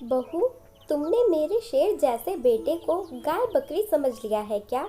बहू, तुमने मेरे शेर जैसे बेटे को गाय बकरी समझ लिया है क्या?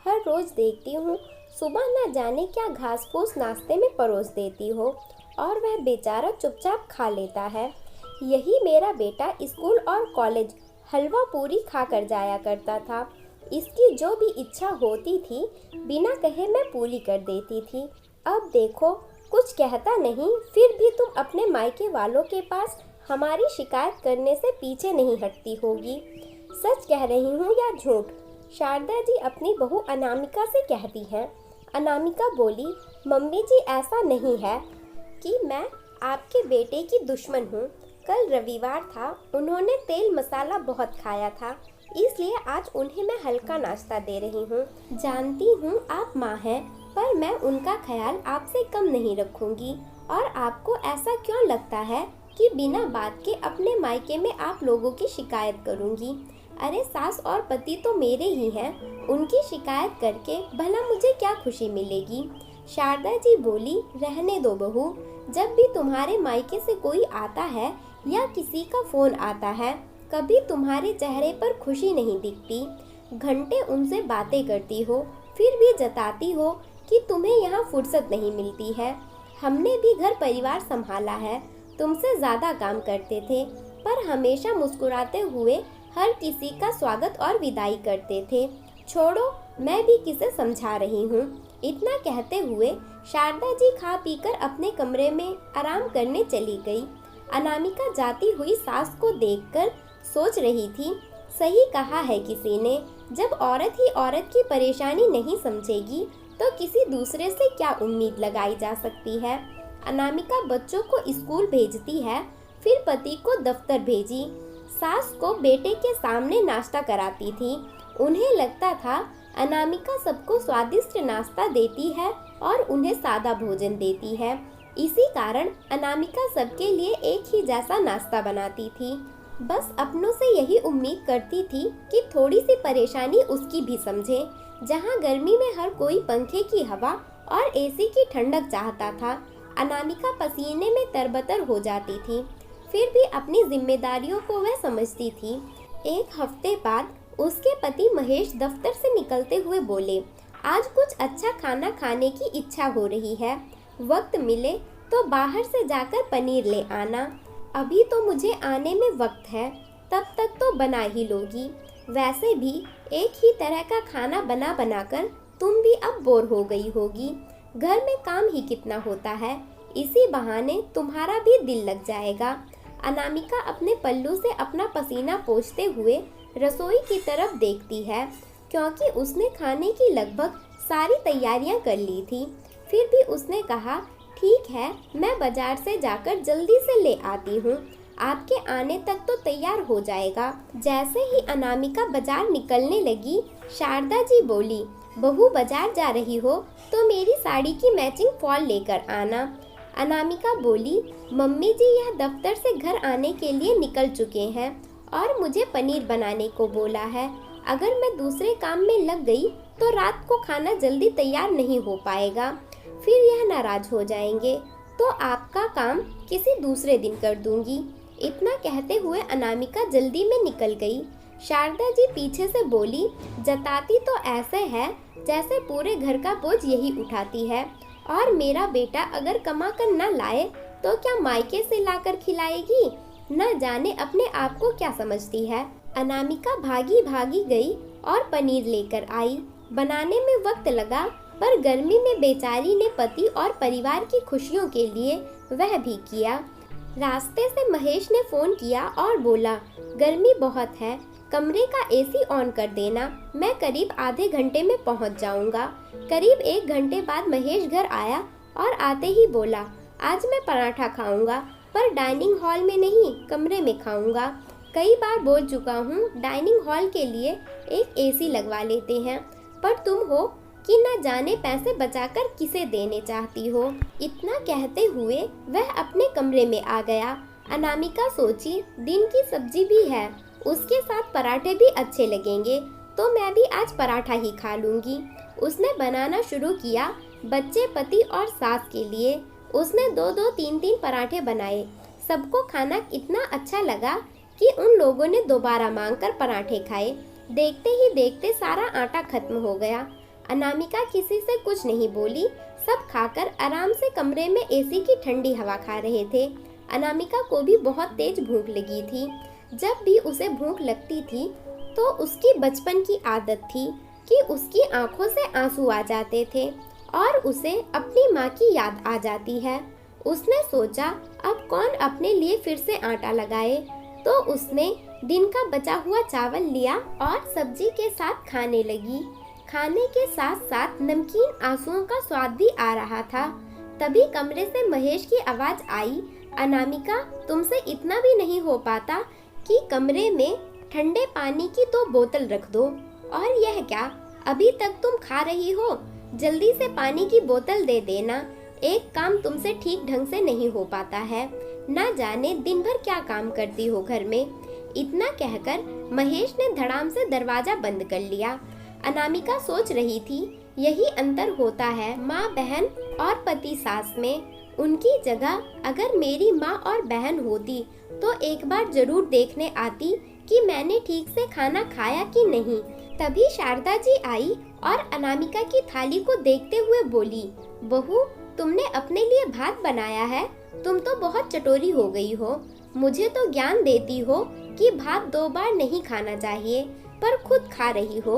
हर रोज देखती हूँ, सुबह न जाने क्या घास फूस नाश्ते में परोस देती हो और वह बेचारा चुपचाप खा लेता है। यही मेरा बेटा स्कूल और कॉलेज हलवा पूरी खा कर जाया करता था। इसकी जो भी इच्छा होती थी बिना कहे मैं पूरी कर देती थी। अब देखो, कुछ कहता नहीं, फिर भी तुम अपने मायके वालों के पास हमारी शिकायत करने से पीछे नहीं हटती होगी। सच कह रही हूँ या झूठ? शारदा जी अपनी बहू अनामिका से कहती हैं। अनामिका बोली, मम्मी जी ऐसा नहीं है कि मैं आपके बेटे की दुश्मन हूँ। कल रविवार था, उन्होंने तेल मसाला बहुत खाया था, इसलिए आज उन्हें मैं हल्का नाश्ता दे रही हूँ। जानती हूँ आप माँ हैं, पर मैं उनका ख्याल आपसे कम नहीं रखूँगी। और आपको ऐसा क्यों लगता है कि बिना बात के अपने मायके में आप लोगों की शिकायत करूँगी? अरे सास और पति तो मेरे ही हैं, उनकी शिकायत करके भला मुझे क्या खुशी मिलेगी? शारदा जी बोली, रहने दो बहू, जब भी तुम्हारे मायके से कोई आता है या किसी का फोन आता है, कभी तुम्हारे चेहरे पर खुशी नहीं दिखती। घंटे उनसे बातें करती हो, फिर भी जताती हो कि तुम्हें यहाँ फुर्सत नहीं मिलती है। हमने भी घर परिवार संभाला है, तुमसे ज़्यादा काम करते थे, पर हमेशा मुस्कुराते हुए हर किसी का स्वागत और विदाई करते थे। छोड़ो, मैं भी किसे समझा रही हूँ। इतना कहते हुए शारदा जी खा पीकर अपने कमरे में आराम करने चली गई। अनामिका जाती हुई सास को देखकर सोच रही थी, सही कहा है किसी ने, जब औरत ही औरत की परेशानी नहीं समझेगी तो किसी दूसरे से क्या उम्मीद लगाई जा सकती है। अनामिका बच्चों को स्कूल भेजती है, फिर पति को दफ्तर भेजी, सास को बेटे के सामने नाश्ता कराती थी। उन्हें लगता था अनामिका सबको स्वादिष्ट नाश्ता देती है और उन्हें सादा भोजन देती है। इसी कारण अनामिका सबके लिए एक ही जैसा नाश्ता बनाती थी। बस अपनों से यही उम्मीद करती थी कि थोड़ी सी परेशानी उसकी भी समझे। जहाँ गर्मी में हर कोई पंखे की हवा और एसी की ठंडक चाहता था, अनामिका पसीने में तरबतर हो जाती थी। फिर भी अपनी जिम्मेदारियों को वह समझती थी। एक हफ्ते बाद उसके पति महेश दफ्तर से निकलते हुए बोले, आज कुछ अच्छा खाना खाने की इच्छा हो रही है, वक्त मिले तो बाहर से जाकर पनीर ले आना। अभी तो मुझे आने में वक्त है, तब तक तो बना ही लोगी। वैसे भी एक ही तरह का खाना बना बनाकर तुम भी अब बोर हो गई होगी। घर में काम ही कितना होता है, इसी बहाने तुम्हारा भी दिल लग जाएगा। अनामिका अपने पल्लू से अपना पसीना पोंछते हुए रसोई की तरफ देखती है, क्योंकि उसने खाने की लगभग सारी तैयारियां कर ली थी। फिर भी उसने कहा, ठीक है, मैं बाजार से जाकर जल्दी से ले आती हूँ, आपके आने तक तो तैयार हो जाएगा। जैसे ही अनामिका बाजार निकलने लगी, शारदा जी बोली, बहू बाजार जा रही हो तो मेरी साड़ी की मैचिंग फॉल लेकर आना। अनामिका बोली, मम्मी जी यह दफ्तर से घर आने के लिए निकल चुके हैं और मुझे पनीर बनाने को बोला है। अगर मैं दूसरे काम में लग गई तो रात को खाना जल्दी तैयार नहीं हो पाएगा, फिर यह नाराज हो जाएंगे, तो आपका काम किसी दूसरे दिन कर दूंगी। इतना कहते हुए अनामिका जल्दी में निकल गई। शारदा जी पीछे से बोली, जताती तो ऐसे है जैसे पूरे घर का बोझ यही उठाती है, और मेरा बेटा अगर कमा कर न लाए तो क्या मायके से लाकर खिलाएगी? न जाने अपने आप को क्या समझती है। अनामिका भागी भागी गई और पनीर लेकर आई। बनाने में वक्त लगा, पर गर्मी में बेचारी ने पति और परिवार की खुशियों के लिए वह भी किया। रास्ते से महेश ने फोन किया और बोला, गर्मी बहुत है, कमरे का एसी ऑन कर देना, मैं करीब आधे घंटे में पहुंच जाऊंगा। करीब 1 घंटे बाद महेश घर आया और आते ही बोला, आज मैं पराठा खाऊंगा, पर डाइनिंग हॉल में नहीं, कमरे में खाऊंगा। कई बार बोल चुका हूँ, डाइनिंग हॉल के लिए एक एसी लगवा लेते हैं, पर तुम हो कि न जाने पैसे बचाकर किसे देने चाहती हो। इतना कहते हुए वह अपने कमरे में आ गया। अनामिका सोची, दिन की सब्जी भी है, उसके साथ पराठे भी अच्छे लगेंगे, तो मैं भी आज पराठा ही खा लूँगी। उसने बनाना शुरू किया, बच्चे, पति और सास के लिए। उसने 2-2, 3-3 पराठे बनाए। सबको खाना इतना अच्छा लगा कि उन लोगों ने दोबारा मांगकर पराठे खाए। देखते ही देखते सारा आटा खत्म हो गया। अनामिका किसी से कुछ नहीं बोली। सब खाकर आराम से कमरे में एसी की ठंडी हवा खा रहे थे। अनामिका को भी बहुत तेज भूख लगी थी। जब भी उसे भूख लगती थी तो उसकी बचपन की आदत थी कि उसकी आंखों से आंसू आ जाते थे और उसे अपनी माँ की याद आ जाती है। उसने सोचा अब कौन अपने लिए फिर से आटा लगाए, तो उसने दिन का बचा हुआ चावल लिया और सब्जी के साथ खाने लगी। खाने के साथ साथ नमकीन आंसुओं का स्वाद भी आ रहा था। तभी कमरे से महेश की आवाज आई, अनामिका, तुमसे इतना भी नहीं हो पाता कि कमरे में ठंडे पानी की तो बोतल रख दो। और यह क्या, अभी तक तुम खा रही हो? जल्दी से पानी की बोतल दे देना। एक काम तुमसे ठीक ढंग से नहीं हो पाता है। ना जाने दिन भर क्या काम करती हो घर में। इतना कहकर महेश ने धड़ाम से दरवाजा बंद कर लिया। अनामिका सोच रही थी, यही अंतर होता है माँ बहन और पति सास में। उनकी जगह अगर मेरी माँ और बहन होती तो एक बार जरूर देखने आती कि मैंने ठीक से खाना खाया कि नहीं। तभी शारदा जी आई और अनामिका की थाली को देखते हुए बोली, बहू, तुमने अपने लिए भात बनाया है? तुम तो बहुत चटोरी हो गई हो। मुझे तो ज्ञान देती हो कि भात 2 बार नहीं खाना चाहिए, पर खुद खा रही हो।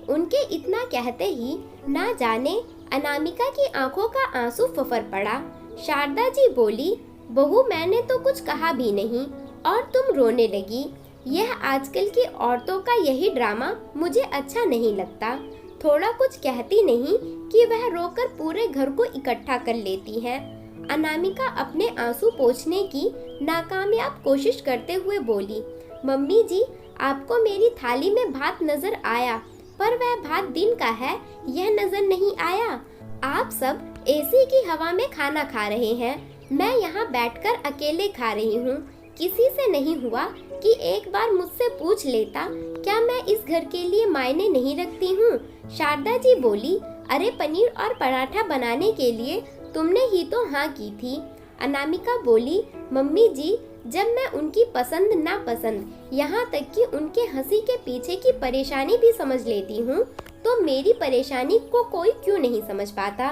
उनके इतना कहते ही ना जाने अनामिका की आंखों का आंसू फफर पड़ा। शारदा जी बोली, बहू, मैंने तो कुछ कहा भी नहीं और तुम रोने लगी। यह आजकल की औरतों का यही ड्रामा मुझे अच्छा नहीं लगता। थोड़ा कुछ कहती नहीं कि वह रोकर पूरे घर को इकट्ठा कर लेती हैं। अनामिका अपने आंसू पोंछने की नाकामयाब कोशिश करते हुए बोली, मम्मी जी, आपको मेरी थाली में भात नजर आया, पर वह भात दिन का है, यह नजर नहीं आया। आप सब एसी की हवा में खाना खा रहे हैं, मैं यहाँ बैठकर अकेले खा रही हूँ। किसी से नहीं हुआ कि एक बार मुझसे पूछ लेता, क्या मैं इस घर के लिए मायने नहीं रखती हूँ? शारदा जी बोली, अरे पनीर और पराठा बनाने के लिए तुमने ही तो हाँ की थी। अनामिका बोली, मम्मी जी, जब मैं उनकी पसंद नापसंद, यहाँ तक कि उनके हंसी के पीछे की परेशानी भी समझ लेती हूँ, तो मेरी परेशानी को कोई क्यों नहीं समझ पाता?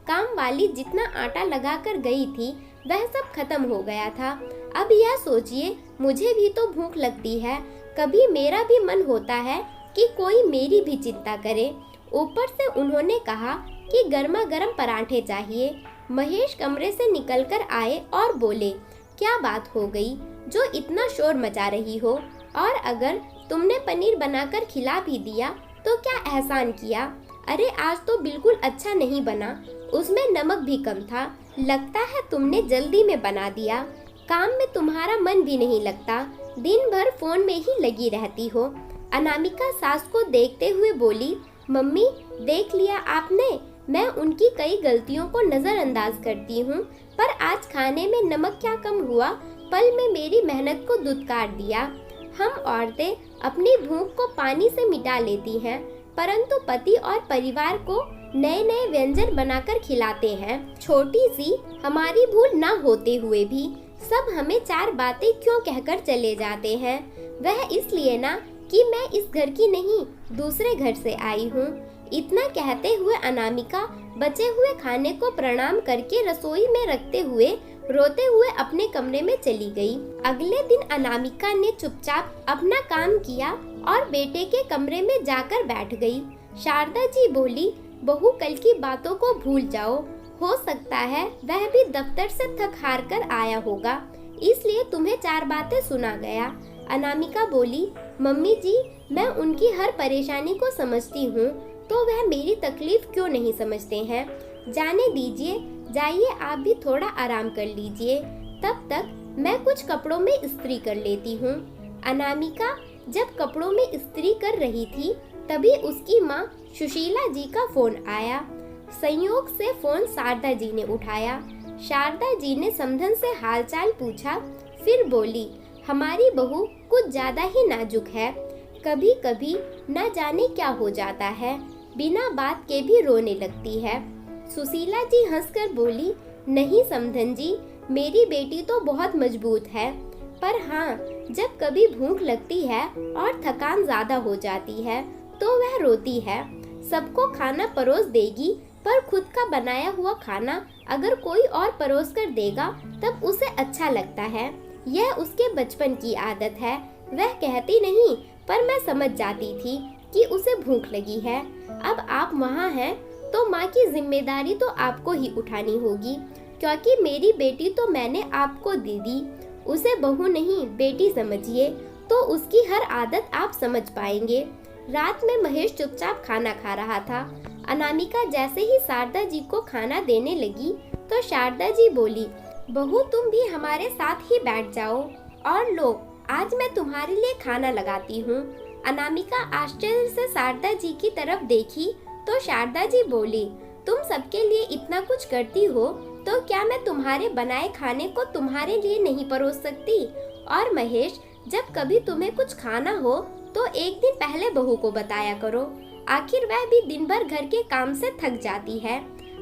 काम वाली जितना आटा लगा कर गई थी वह सब खत्म हो गया था। अब यह सोचिए, मुझे भी तो भूख लगती है। कभी मेरा भी मन होता है कि कोई मेरी भी चिंता करे। ऊपर से उन्होंने कहा कि गर्मा गर्म पराठे चाहिए। महेश कमरे से निकलकर आए और बोले, क्या बात हो गई जो इतना शोर मचा रही हो? और अगर तुमने पनीर बनाकर खिला भी दिया तो क्या एहसान किया? अरे आज तो बिल्कुल अच्छा नहीं बना, उसमें नमक भी कम था। लगता है तुमने जल्दी में बना दिया। काम में तुम्हारा मन भी नहीं लगता, दिन भर फोन में ही लगी रहती हो। अनामिका सास को देखते हुए बोली, मम्मी, देख लिया आपने, मैं उनकी कई गलतियों को नजरअंदाज करती हूँ, पर आज खाने में नमक क्या कम हुआ, पल में मेरी मेहनत को धुतकार दिया। हम औरतें अपनी भूख को पानी से मिटा लेती हैं, परंतु पति और परिवार को नए नए व्यंजन बनाकर खिलाते हैं। छोटी सी हमारी भूल ना होते हुए भी सब हमें 4 बातें क्यों कहकर चले जाते हैं? वह इसलिए ना कि मैं इस घर की नहीं, दूसरे घर से आई हूँ। इतना कहते हुए अनामिका बचे हुए खाने को प्रणाम करके रसोई में रखते हुए रोते हुए अपने कमरे में चली गई। अगले दिन अनामिका ने चुपचाप अपना काम किया और बेटे के कमरे में जाकर बैठ गई। शारदा जी बोली, बहू, कल की बातों को भूल जाओ। हो सकता है वह भी दफ्तर से थक हार कर आया होगा, इसलिए तुम्हें 4 बातें सुना गया। अनामिका बोली, मम्मी जी, मैं उनकी हर परेशानी को समझती हूँ, तो वह मेरी तकलीफ क्यों नहीं समझते हैं? जाने दीजिए, जाइए आप भी थोड़ा आराम कर लीजिए, तब तक मैं कुछ कपड़ों में इस्त्री कर लेती हूँ। अनामिका जब कपड़ों में इस्त्री कर रही थी तभी उसकी माँ सुशीला जी का फोन आया। संयोग से फोन शारदा जी ने उठाया। शारदा जी ने समधन से हालचाल पूछा, फिर बोली, हमारी बहू कुछ ज्यादा ही नाजुक है, कभी कभी न जाने क्या हो जाता है, बिना बात के भी रोने लगती है। सुशीला जी हंसकर बोली, नहीं समधन जी, मेरी बेटी तो बहुत मजबूत है, पर हाँ, जब कभी भूख लगती है और थकान ज्यादा हो जाती है तो वह रोती है। सबको खाना परोस देगी, पर खुद का बनाया हुआ खाना अगर कोई और परोस कर देगा तब उसे अच्छा लगता है। यह उसके बचपन की आदत है। वह कहती नहीं, पर मैं समझ जाती थी कि उसे भूख लगी है। अब आप वहाँ हैं तो माँ की जिम्मेदारी तो आपको ही उठानी होगी, क्योंकि मेरी बेटी तो मैंने आपको दे दी। उसे बहू नहीं बेटी समझिए तो उसकी हर आदत आप समझ पाएंगे। रात में महेश चुपचाप खाना खा रहा था। अनामिका जैसे ही शारदा जी को खाना देने लगी तो शारदा जी बोली, बहू तुम भी हमारे साथ ही बैठ जाओ और लो, आज मैं तुम्हारे लिए खाना लगाती हूँ। अनामिका आश्चर्य से शारदा जी की तरफ देखी तो शारदा जी बोली, तुम सबके लिए इतना कुछ करती हो तो क्या मैं तुम्हारे बनाए खाने को तुम्हारे लिए नहीं परोस सकती? और महेश, जब कभी तुम्हें कुछ खाना हो तो एक दिन पहले बहू को बताया करो, आखिर वह भी दिन भर घर के काम से थक जाती है।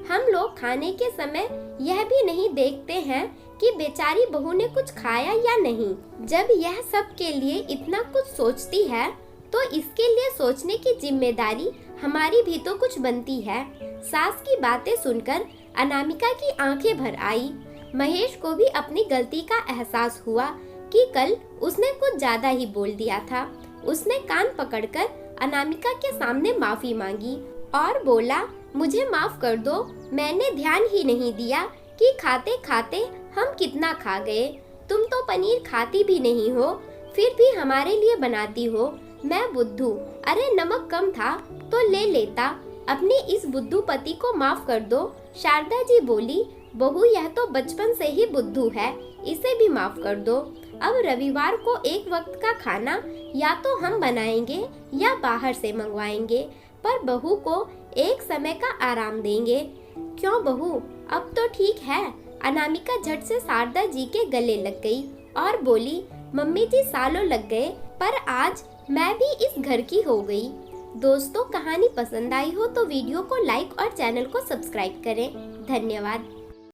हम लोग खाने के समय यह भी नहीं देखते हैं कि बेचारी बहू ने कुछ खाया या नहीं। जब यह सब के लिए इतना कुछ सोचती है तो इसके लिए सोचने की जिम्मेदारी हमारी भी तो कुछ बनती है। सास की बातें सुनकर अनामिका की आंखें भर आई। महेश को भी अपनी गलती का एहसास हुआ कि कल उसने कुछ ज्यादा ही बोल दिया था। उसने कान पकड़कर अनामिका के सामने माफी मांगी और बोला, मुझे माफ कर दो, मैंने ध्यान ही नहीं दिया कि खाते खाते हम कितना खा गए। तुम तो पनीर खाती भी नहीं हो, फिर भी हमारे लिए बनाती हो। मैं बुद्धू, अरे नमक कम था तो ले लेता। अपने इस बुद्धू पति को माफ कर दो। शारदा जी बोली, बहू यह तो बचपन से ही बुद्धू है, इसे भी माफ कर दो। अब रविवार को एक वक्त का खाना या तो हम बनाएंगे या बाहर से मंगवाएंगे, पर बहू को एक समय का आराम देंगे। क्यों बहू, अब तो ठीक है। अनामिका झट से शारदा जी के गले लग गई और बोली, मम्मी जी सालों लग गए, पर आज मैं भी इस घर की हो गई। दोस्तों, कहानी पसंद आई हो तो वीडियो को लाइक और चैनल को सब्सक्राइब करें। धन्यवाद।